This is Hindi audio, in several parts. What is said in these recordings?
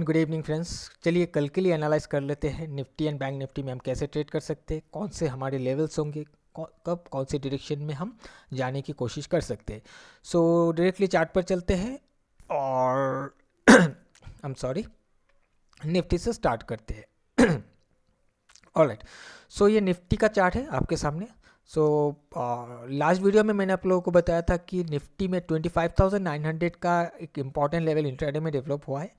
Good evening friends. चलिए कल के लिए एनालाइज कर लेते हैं निफ्टी एंड बैंक निफ्टी में हम कैसे ट्रेड कर सकते हैं, कौन से हमारे लेवल्स होंगे, कब कौन से डायरेक्शन में हम जाने की कोशिश कर सकते हैं। सो डायरेक्टली चार्ट पर चलते हैं और आई एम सॉरी, निफ्टी से स्टार्ट करते हैं। ऑलराइट, सो ये निफ्टी का चार्ट है आपके सामने। सो लास्ट वीडियो में मैंने आप लोगों को बताया था कि निफ्टी में 25,900 का एक इम्पॉर्टेंट लेवल इंट्राडे में डेवलप हुआ है।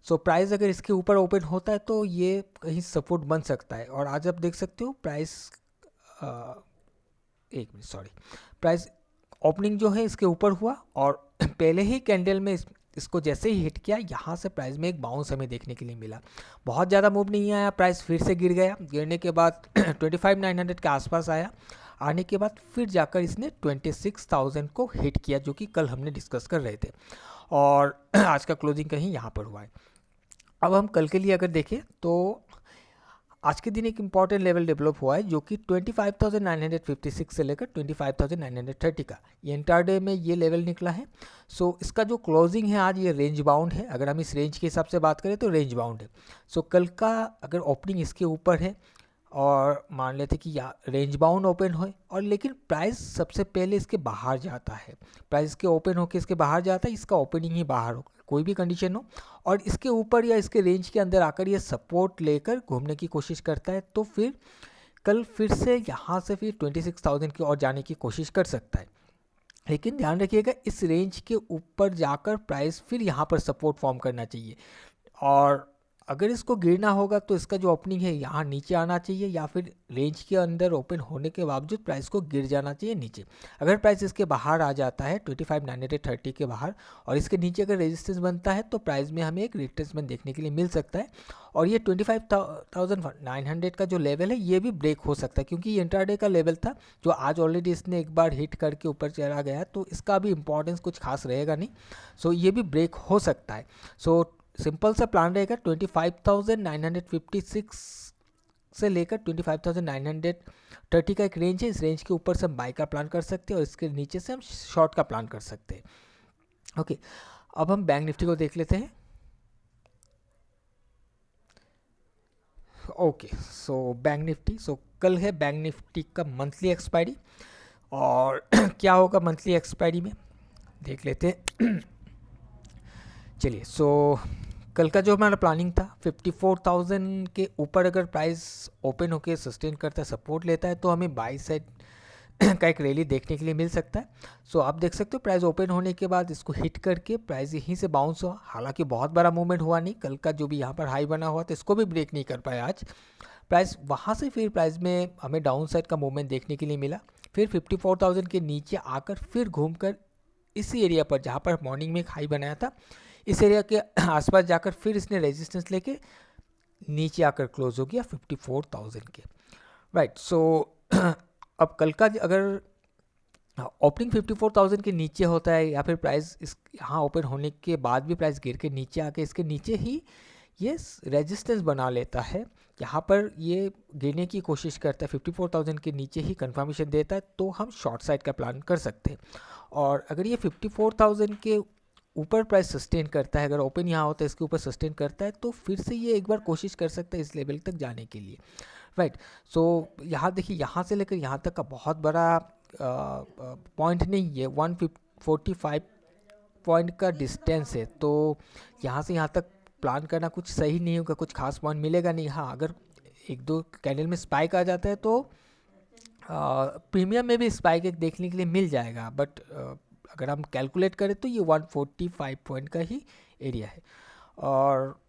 सो प्राइस अगर इसके ऊपर ओपन होता है तो ये कहीं सपोर्ट बन सकता है। और आज आप देख सकते हो प्राइस, एक मिनट सॉरी, प्राइस ओपनिंग जो है इसके ऊपर हुआ और पहले ही कैंडल में इसको जैसे ही हिट किया यहाँ से प्राइस में एक बाउंस हमें देखने के लिए मिला। बहुत ज़्यादा मूव नहीं आया, प्राइस फिर से गिर गया। गिरने के बाद 25,900 के आसपास आया। आने के बाद फिर जाकर इसने 26,000 को हिट किया, जो कि कल हमने डिस्कस कर रहे थे, और आज का क्लोजिंग कहीं यहाँ पर हुआ है। अब हम कल के लिए अगर देखें तो आज के दिन एक इम्पॉर्टेंट लेवल डेवलप हुआ है, जो कि 25,956 से लेकर 25,930 का ये इंटरडे में ये लेवल निकला है। सो इसका जो क्लोजिंग है आज, ये रेंज बाउंड है। अगर हम इस रेंज के हिसाब से बात करें तो रेंज बाउंड है। सो कल का अगर ओपनिंग इसके ऊपर है और मान लेते कि या रेंज बाउंड ओपन हो, और लेकिन प्राइस सबसे पहले इसके बाहर जाता है, प्राइस के ओपन होकर इसके बाहर जाता है, इसका ओपनिंग ही बाहर हो, कोई भी कंडीशन हो, और इसके ऊपर या इसके रेंज के अंदर आकर ये सपोर्ट लेकर घूमने की कोशिश करता है, तो फिर कल फिर से यहाँ से फिर 26,000 की ओर जाने की कोशिश कर सकता है। लेकिन ध्यान रखिएगा, इस रेंज के ऊपर जाकर प्राइस फिर यहाँ पर सपोर्ट फॉर्म करना चाहिए, और अगर इसको गिरना होगा तो इसका जो ओपनिंग है यहाँ नीचे आना चाहिए, या फिर रेंज के अंदर ओपन होने के बावजूद प्राइस को गिर जाना चाहिए नीचे। अगर प्राइस इसके बाहर आ जाता है 25,930 के बाहर, और इसके नीचे अगर रेजिस्टेंस बनता है, तो प्राइस में हमें एक रिट्रेसमेंट देखने के लिए मिल सकता है। और ये 25,900 का जो लेवल है ये भी ब्रेक हो सकता है, क्योंकि ये इंट्राडे का लेवल था जो आज ऑलरेडी इसने एक बार हिट करके ऊपर चला गया, तो इसका भी इंपॉर्टेंस कुछ खास रहेगा नहीं। सो ये भी ब्रेक हो सकता है। सो सिंपल सा प्लान रहेगा, 25,956 से लेकर 25,930 का एक रेंज है। इस रेंज के ऊपर से हम बाय का प्लान कर सकते हैं और इसके नीचे से हम शॉर्ट का प्लान कर सकते हैं। ओके, अब हम बैंक निफ्टी को देख लेते हैं। ओके, सो बैंक निफ्टी, सो कल है बैंक निफ्टी का मंथली एक्सपायरी, और क्या होगा मंथली एक्सपायरी में देख लेते हैं। चलिए, सो कल का जो हमारा प्लानिंग था 54,000 के ऊपर अगर प्राइस ओपन होकर सस्टेन करता है, सपोर्ट लेता है, तो हमें बाई साइड का एक रैली देखने के लिए मिल सकता है। सो आप देख सकते हो प्राइस ओपन होने के बाद इसको हिट करके प्राइस यहीं से बाउंस हुआ। हालांकि बहुत बड़ा मूवमेंट हुआ नहीं, कल का जो भी यहाँ पर हाई बना हुआ था इसको भी ब्रेक नहीं कर पाया आज प्राइस। वहाँ से फिर प्राइस में हमें डाउन साइड का मूवमेंट देखने के लिए मिला। फिर 54,000 के नीचे आकर फिर घूमकर इसी एरिया पर जहाँ पर मॉर्निंग में एक हाई बनाया था, इस एरिया के आसपास जाकर फिर इसने रेजिस्टेंस लेके नीचे आकर क्लोज हो गया 54,000 के। राइट, सो अब कल का अगर ओपनिंग 54,000 के नीचे होता है, या फिर प्राइस इस यहाँ ओपन होने के बाद भी प्राइस गिर के नीचे आके इसके नीचे ही ये रेजिस्टेंस बना लेता है, यहाँ पर ये गिरने की कोशिश करता है, 54,000 के नीचे ही कंफर्मेशन देता है, तो हम शॉर्ट साइड का प्लान कर सकते हैं। और अगर ये 54,000 के ऊपर प्राइस सस्टेन करता है, अगर ओपन यहाँ होता है इसके ऊपर सस्टेन करता है, तो फिर से ये एक बार कोशिश कर सकता है इस लेवल तक जाने के लिए। राइट, सो यहाँ देखिए, यहाँ से लेकर यहाँ तक का बहुत बड़ा पॉइंट नहीं है, 145 पॉइंट का डिस्टेंस है, तो यहाँ से यहाँ तक प्लान करना कुछ सही नहीं होगा, कुछ खास पॉइंट मिलेगा नहीं। हाँ, अगर एक दो कैंडल में स्पाइक आ जाता है तो प्रीमियम में भी स्पाइक एक देखने के लिए मिल जाएगा, बट अगर हम कैलकुलेट करें तो ये 145 पॉइंट का ही एरिया है। और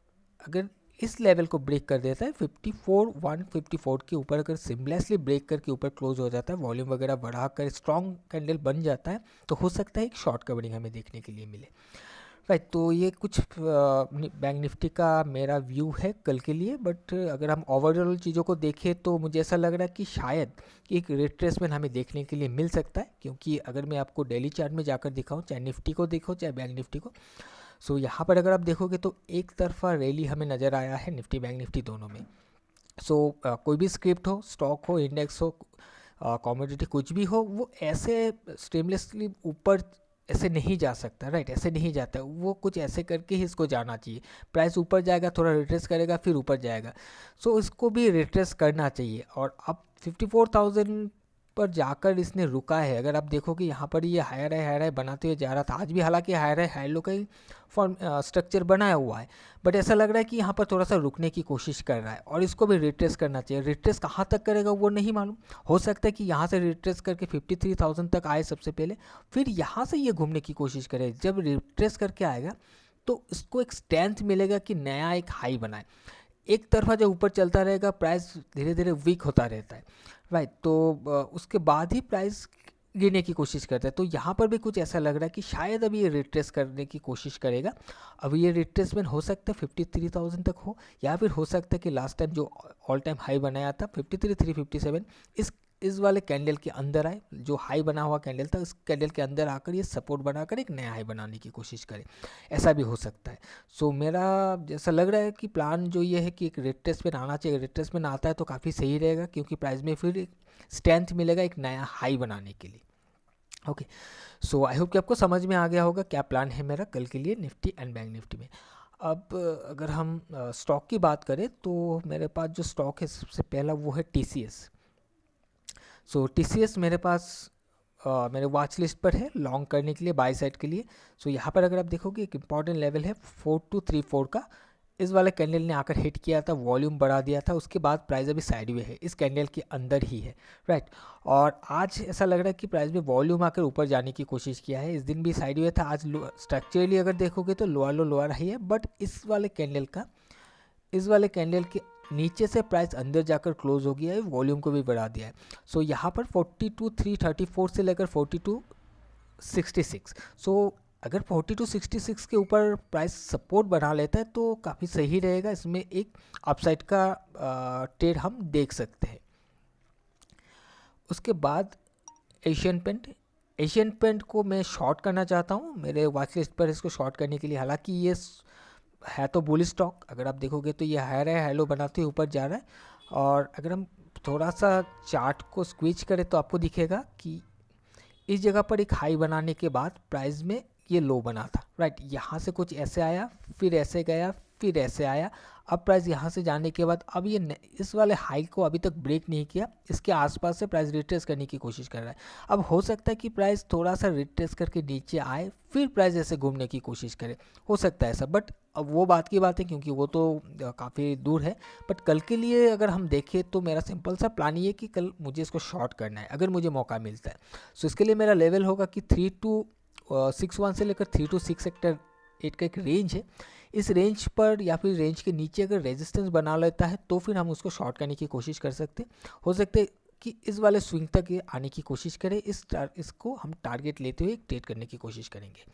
अगर इस लेवल को ब्रेक कर देता है 154 के ऊपर, अगर सिमलेसली ब्रेक करके ऊपर क्लोज हो जाता है, वॉल्यूम वगैरह बढ़ाकर स्ट्रॉन्ग कैंडल बन जाता है, तो हो सकता है एक शॉर्ट कवरिंग हमें देखने के लिए मिले। राइट, तो ये कुछ बैंक निफ्टी का मेरा व्यू है कल के लिए। बट अगर हम ओवरऑल चीज़ों को देखें तो मुझे ऐसा लग रहा है कि शायद एक रिट्रेसमेंट हमें देखने के लिए मिल सकता है, क्योंकि अगर मैं आपको डेली चार्ट में जाकर दिखाऊं, चाहे निफ्टी को देखो चाहे बैंक निफ्टी को, सो यहाँ पर अगर आप देखोगे तो एक तरफा रैली हमें नज़र आया है निफ्टी बैंक निफ्टी दोनों में। सो कोई भी स्क्रिप्ट हो, स्टॉक हो, इंडेक्स हो, कॉमोडिटी कुछ भी हो, वो ऐसे स्ट्रीमलेसली ऊपर ऐसे नहीं जा सकता, राइट, ऐसे नहीं जाता, वो कुछ ऐसे करके ही इसको जाना चाहिए। प्राइस ऊपर जाएगा, थोड़ा रिट्रेस करेगा, फिर ऊपर जाएगा, सो इसको भी रिट्रेस करना चाहिए। और अब 54,000 पर जाकर इसने रुका है। अगर आप देखो कि यहाँ पर ये हायर है बनाते हुए जा रहा था आज भी, हालांकि हाई लो का ही फॉर्म स्ट्रक्चर बनाया हुआ है, बट ऐसा लग रहा है कि यहाँ पर थोड़ा सा रुकने की कोशिश कर रहा है और इसको भी रिट्रेस करना चाहिए। रिट्रेस कहाँ तक करेगा वो नहीं मालूम, हो सकता है कि यहाँ से रिट्रेस करके 53,000 तक आए सबसे पहले, फिर यहाँ से ये घूमने की कोशिश करे। जब रिट्रेस करके आएगा तो इसको एक स्ट्रेंथ मिलेगा कि नया एक हाई बनाए। एक तरफा जब ऊपर चलता रहेगा प्राइस धीरे धीरे वीक होता रहता है, राइट, तो उसके बाद ही प्राइस गिरने की कोशिश करता है। तो यहाँ पर भी कुछ ऐसा लग रहा है कि शायद अभी ये रिट्रेस करने की कोशिश करेगा। अभी ये रिट्रेसमेंट हो सकता है 53,000 तक हो, या फिर हो सकता है कि लास्ट टाइम जो ऑल टाइम हाई बनाया था 53,357 इस वाले कैंडल के अंदर आए, जो हाई बना हुआ कैंडल था उस कैंडल के अंदर आकर ये सपोर्ट बनाकर एक नया हाई बनाने की कोशिश करे, ऐसा भी हो सकता है। सो मेरा जैसा लग रहा है कि प्लान जो ये है कि एक रिट्रेसमेंट आना चाहिए। रिट्रेसमेंट आता है तो काफ़ी सही रहेगा, क्योंकि प्राइस में फिर एक स्ट्रेंथ मिलेगा एक नया हाई बनाने के लिए। ओके, सो आई होप कि आपको समझ में आ गया होगा क्या प्लान है मेरा कल के लिए निफ्टी एंड बैंक निफ्टी में। अब अगर हम स्टॉक की बात करें तो मेरे पास जो स्टॉक है सबसे पहला वो है TCS। सो TCS मेरे पास मेरे वॉच लिस्ट पर है लॉन्ग करने के लिए, बाय साइड के लिए। सो यहाँ पर अगर आप देखोगे एक इंपॉर्टेंट लेवल है 4234 का, इस वाले कैंडल ने आकर हिट किया था, वॉल्यूम बढ़ा दिया था, उसके बाद प्राइस अभी साइडवे है, इस कैंडल के अंदर ही है, राइट। और आज ऐसा लग रहा है कि प्राइस में वॉल्यूम आकर ऊपर जाने की कोशिश किया है। इस दिन भी साइडवे था, आज स्ट्रक्चरली अगर देखोगे तो लोअर लो लोअर हाई है, बट इस वाले कैंडल के नीचे से प्राइस अंदर जाकर क्लोज हो गया है, वॉल्यूम को भी बढ़ा दिया है। सो यहाँ पर 42,334 से लेकर 42,66, सो अगर 42,66 के ऊपर प्राइस सपोर्ट बना लेता है तो काफ़ी सही रहेगा, इसमें एक अपसाइड का ट्रेड हम देख सकते हैं। उसके बाद एशियन पेंट को मैं शॉर्ट करना चाहता हूँ मेरे वॉच लिस्ट पर, इसको शॉर्ट करने के लिए। हालांकि ये है तो बुल स्टॉक, अगर आप देखोगे तो ये हायर है, हेलो बनाते हुए ऊपर जा रहा है। और अगर हम थोड़ा सा चार्ट को स्क्वीच करें तो आपको दिखेगा कि इस जगह पर एक हाई बनाने के बाद प्राइस में ये लो बना था, राइट। यहाँ से कुछ ऐसे आया, फिर ऐसे गया, फिर ऐसे आया। अब प्राइस यहाँ से जाने के बाद अब ये इस वाले हाई को अभी तक ब्रेक नहीं किया, इसके आसपास से प्राइस रिट्रेस करने की कोशिश कर रहा है। अब हो सकता है कि प्राइस थोड़ा सा रिट्रेस करके नीचे आए, फिर प्राइस ऐसे घूमने की कोशिश करे, हो सकता है ऐसा, बट अब वो बात की बात है क्योंकि वो तो काफ़ी दूर है। बट कल के लिए अगर हम देखें तो मेरा सिंपल सा प्लान ये है कि कल मुझे इसको शॉर्ट करना है अगर मुझे मौका मिलता है। सो इसके लिए मेरा लेवल होगा कि 3,261 से लेकर 3,268 का एक रेंज है। इस रेंज पर या फिर रेंज के नीचे अगर रेजिस्टेंस बना लेता है तो फिर हम उसको शॉर्ट करने की कोशिश कर सकते हैं। हो सकता है कि इस वाले स्विंग तक ये आने की कोशिश करें, इसको हम टारगेट लेते हुए ट्रेड करने की कोशिश करेंगे।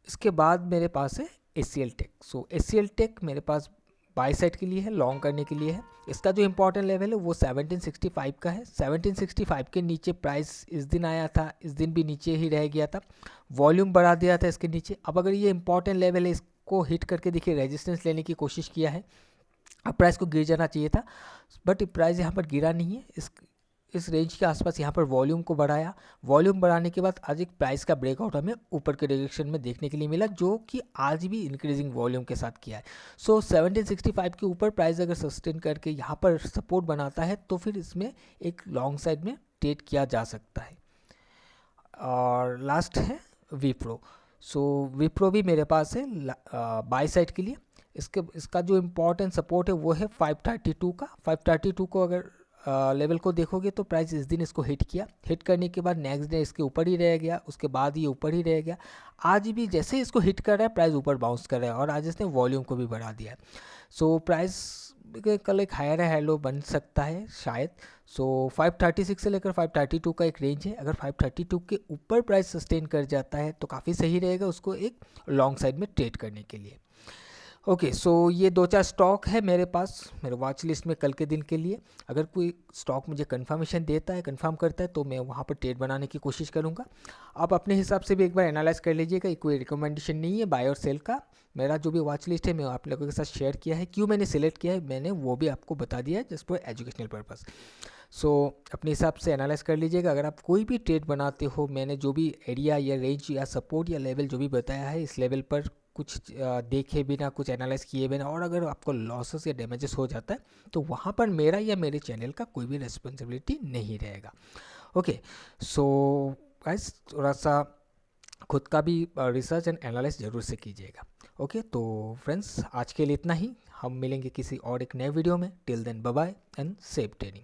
इसके बाद मेरे पास है HCL टेक। सो HCL टेक मेरे पास बाय साइड के लिए है, लॉन्ग करने के लिए है। इसका जो इंपॉर्टेंट लेवल है वो 1765 का है। 1765 के नीचे प्राइस इस दिन आया था, इस दिन भी नीचे ही रह गया था, वॉल्यूम बढ़ा दिया था इसके नीचे। अब अगर ये इंपॉर्टेंट लेवल है इसको हिट करके देखिए रेजिस्टेंस लेने की कोशिश किया है, अब प्राइस को गिर जाना चाहिए था, बट प्राइस यहाँ पर गिरा नहीं है। इस रेंज के आसपास यहाँ पर वॉल्यूम को बढ़ाया, वॉल्यूम बढ़ाने के बाद आज एक प्राइस का ब्रेकआउट हमें ऊपर के डायरेक्शन में देखने के लिए मिला, जो कि आज भी इंक्रीजिंग वॉल्यूम के साथ किया है। सो 1765 के ऊपर प्राइस अगर सस्टेन करके यहाँ पर सपोर्ट बनाता है तो फिर इसमें एक लॉन्ग साइड में ट्रेड किया जा सकता है। और लास्ट है विप्रो। सो विप्रो भी मेरे पास है बाय साइड के लिए। इसका जो इम्पोर्टेंट सपोर्ट है वो है 532 का। 532 को अगर लेवल को देखोगे तो प्राइस इस दिन इसको हिट किया, हिट करने के बाद नेक्स्ट डे इसके ऊपर ही रह गया, उसके बाद ये ऊपर ही रह गया। आज भी जैसे इसको हिट कर रहा है प्राइस ऊपर बाउंस कर रहा है और आज इसने वॉल्यूम को भी बढ़ा दिया है। सो प्राइस कल एक हायर है लो बन सकता है शायद। सो 536 से लेकर 532 का एक रेंज है, अगर 532 के ऊपर प्राइस सस्टेन कर जाता है तो काफ़ी सही रहेगा उसको एक लॉन्ग साइड में ट्रेड करने के लिए। ओके, सो ये 2-4 स्टॉक है मेरे पास मेरे वॉच लिस्ट में कल के दिन के लिए। अगर कोई स्टॉक मुझे कंफर्मेशन देता है, कंफर्म करता है, तो मैं वहाँ पर ट्रेड बनाने की कोशिश करूँगा। आप अपने हिसाब से भी एक बार एनालाइज कर लीजिएगा, कोई रिकमेंडेशन नहीं है बाय और सेल का। मेरा जो भी वॉच लिस्ट है मैं आप लोगों के साथ शेयर किया है, क्यों मैंने सिलेक्ट किया है मैंने वो भी आपको बता दिया है जस्ट फॉर एजुकेशनल पर्पस। सो अपने हिसाब से एनालाइज कर लीजिएगा। अगर आप कोई भी ट्रेड बनाते हो, मैंने जो भी एरिया या रेंज या सपोर्ट या लेवल जो भी बताया है, इस लेवल पर कुछ देखे बिना, कुछ एनालाइज किए बिना, और अगर आपको लॉसेस या डैमेजेस हो जाता है तो वहाँ पर मेरा या मेरे चैनल का कोई भी रिस्पॉन्सिबिलिटी नहीं रहेगा। ओके, सो गाइस थोड़ा सा खुद का भी रिसर्च एंड एनालिसिस जरूर से कीजिएगा। ओके, तो फ्रेंड्स आज के लिए इतना ही। हम मिलेंगे किसी और एक नए वीडियो में। Till then bye bye and safe trading.